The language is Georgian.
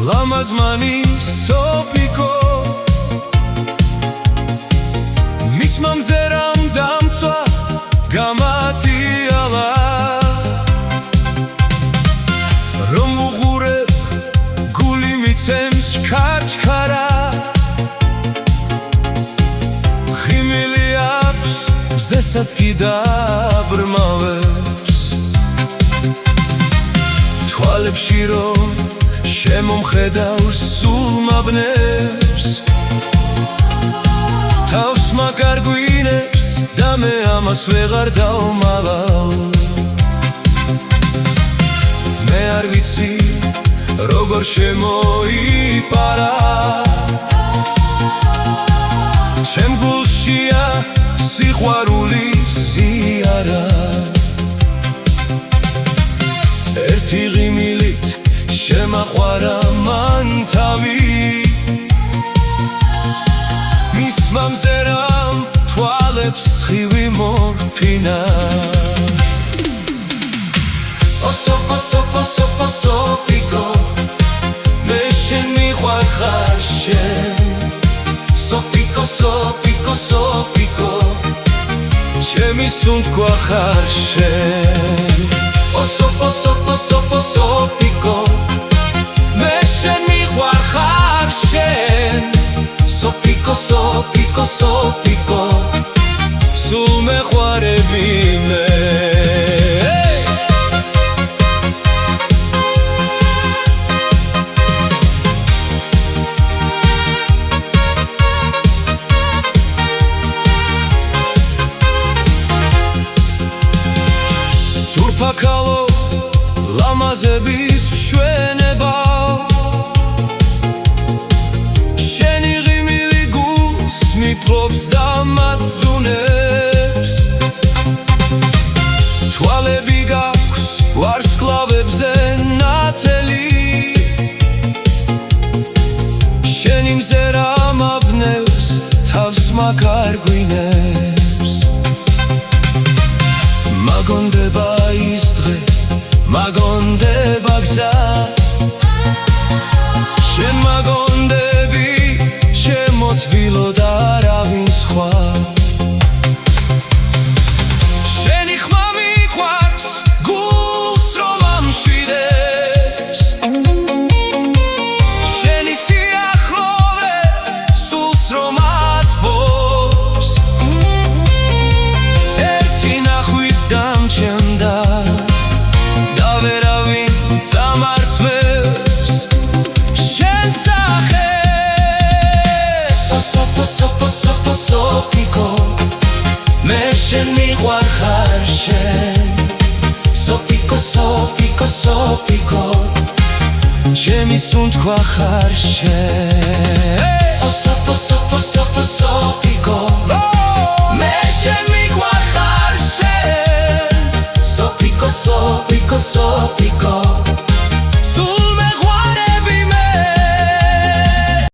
Lamazmani Sopiko Mis mamzeram damtsva gamatiala Rom vughureb guli mitsems karchkara Khimili aks bzesats gidabrmavebs Tvalepshi rom შემომხედავს სულ მაბნებს თავს მაგარ გვინებს და მე ამას ვეღარ დავმალავ მე არ ვიცი როგორ შემოიპარა ჩემ გულშია სიყვარულის სიარა ერთი ღიმილით შემაყვარა მან თავი მის მამზერამ თვალებს ხივი მორფინა Sopiko მე შენ მიყვარ ხარ შენ Sopiko ჩემი სუნთქვა ხარ შენ Sopiko მე შენ მიყვარ ხარ შენ Sopiko სულ მეყვარები მე Pakalo lamazebis mshveნება შენი ღიმილი გულს მიფლობს და მაცდუნებს თვალები გაქვს ვარსკვლავებზე ნათელი შენი მზერა მაბნევს თავს მაგარ გვინებს მაგონდება ის დღე მაგონდება გზა შენ მაგონდები შემოთვილო და არავინ სხვა შენი ხმა მიყვარს გულს რომ ამშვიდებს შენი სიახლოვე სულს რომ ათბობს ერთი ნახვით დამჩნდა და ვერავინ წამართმევს შენ სახეს Sopiko მე შენ მიყვარ ხარ შენ Sopiko ჩემი სუნთქვა ხარ შენ Sopiko მე შენ მიყვარ ხარ შენ Sopiko